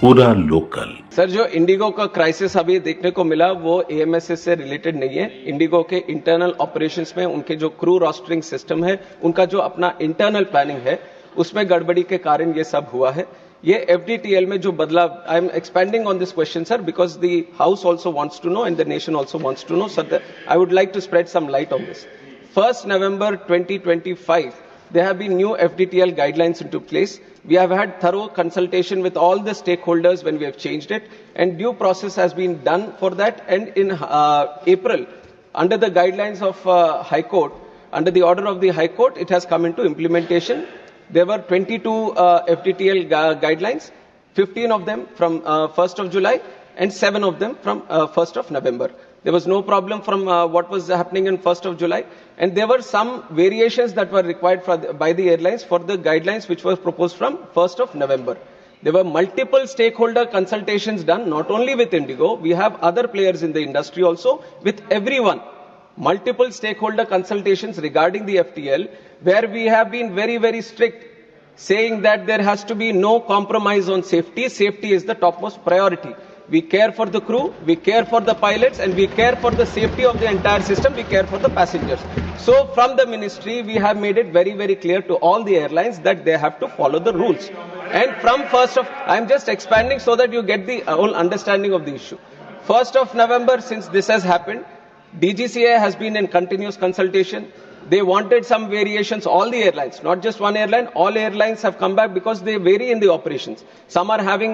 पूरा local. Sir, जो Indigo का क्राइसिस अभी देखने को मिला वो एएमएसएस से रिलेटेड नहीं है। इंडिगो के इंटरनल ऑपरेशंस में उनके जो क्रू रोस्टरिंग सिस्टम है, उनका जो अपना इंटरनल प्लानिंग है, उसमें गड़बड़ी के कारण ये सब हुआ है। ये एफडीटीएल में जो बदलाव, I am expending on this question sir, because the house also wants to know and the nation also wants to know, sir I would like to spread some light on this. 1st November 2025, there have been new FDTL guidelines into place. We have had thorough consultation with all the stakeholders when we have changed it, and due process has been done for that. And in April, under the guidelines of High Court, under the order of the High Court, it has come into implementation. There were 22 FDTL guidelines, 15 of them from 1st of July and 7 of them from 1st of November. There was no problem from what was happening in 1st of July. And there were some variations that were required by the airlines for the guidelines which were proposed from 1st of November. There were multiple stakeholder consultations done, not only with IndiGo. We have other players in the industry also, with everyone. Multiple stakeholder consultations regarding the FTL, where we have been very, very strict, saying that there has to be no compromise on safety. Safety is the topmost priority. We care for the crew, we care for the pilots, and we care for the safety of the entire system. We care for the passengers. So from the ministry, we have made it very, very clear to all the airlines that they have to follow the rules. And from 1st of, I'm just expanding so that you get the whole understanding of the issue. 1st of November, since this has happened, DGCA has been in continuous consultation. They wanted some variations, all the airlines, not just one airline, all airlines have come back because they vary in the operations. Some are having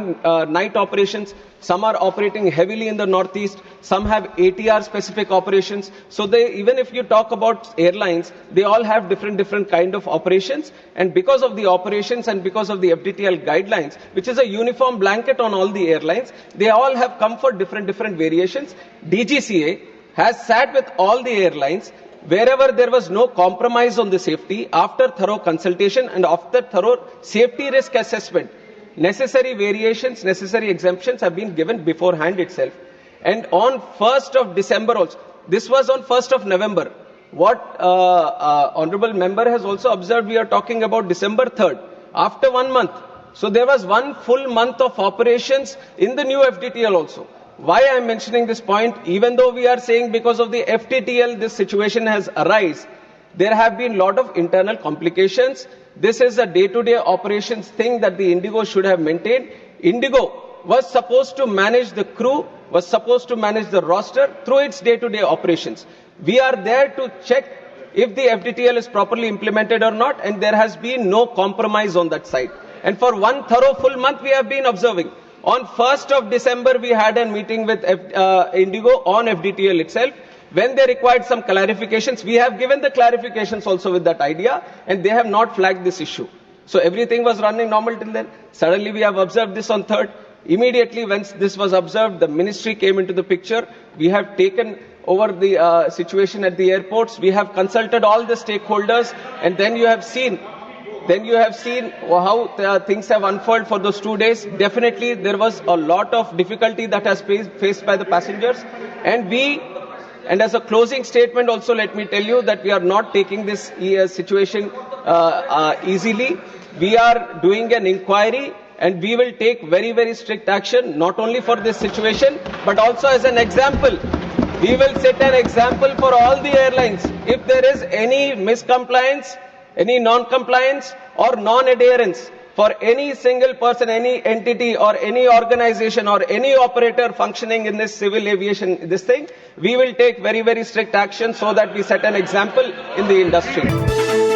night operations, some are operating heavily in the northeast, some have ATR specific operations. So even if you talk about airlines, they all have different kind of operations. And because of the operations and because of the FDTL guidelines, which is a uniform blanket on all the airlines, they all have come for different variations. DGCA has sat with all the airlines. Wherever there was no compromise on the safety, after thorough consultation and after thorough safety risk assessment, necessary variations, necessary exemptions have been given beforehand itself. And on 1st of December also, this was on 1st of November. What honorable member has also observed, we are talking about December 3rd, after 1 month. So there was 1 full month of operations in the new FDTL also. Why I am mentioning this point, even though we are saying because of the FTTL this situation has arisen, there have been lot of internal complications. This is a day-to-day operations thing that the IndiGo should have maintained. IndiGo was supposed to manage the crew, was supposed to manage the roster through its day-to-day operations. We are there to check if the FTTL is properly implemented or not, and there has been no compromise on that side. And for 1 thorough full month we have been observing. On 1st of December, we had a meeting with IndiGo on FDTL itself. When they required some clarifications, we have given the clarifications also with that idea, and they have not flagged this issue. So everything was running normal till then. Suddenly, we have observed this on 3rd. Immediately, once this was observed, the ministry came into the picture. We have taken over the situation at the airports. We have consulted all the stakeholders, and then you have seen how things have unfolded for those 2 days. Definitely, there was a lot of difficulty that has faced by the passengers. And as a closing statement also, let me tell you that we are not taking this situation easily. We are doing an inquiry, and we will take very, very strict action, not only for this situation, but also as an example. We will set an example for all the airlines. If there is any miscompliance, any non-compliance or non-adherence for any single person, any entity or any organization or any operator functioning in this civil aviation, we will take very, very strict action so that we set an example in the industry.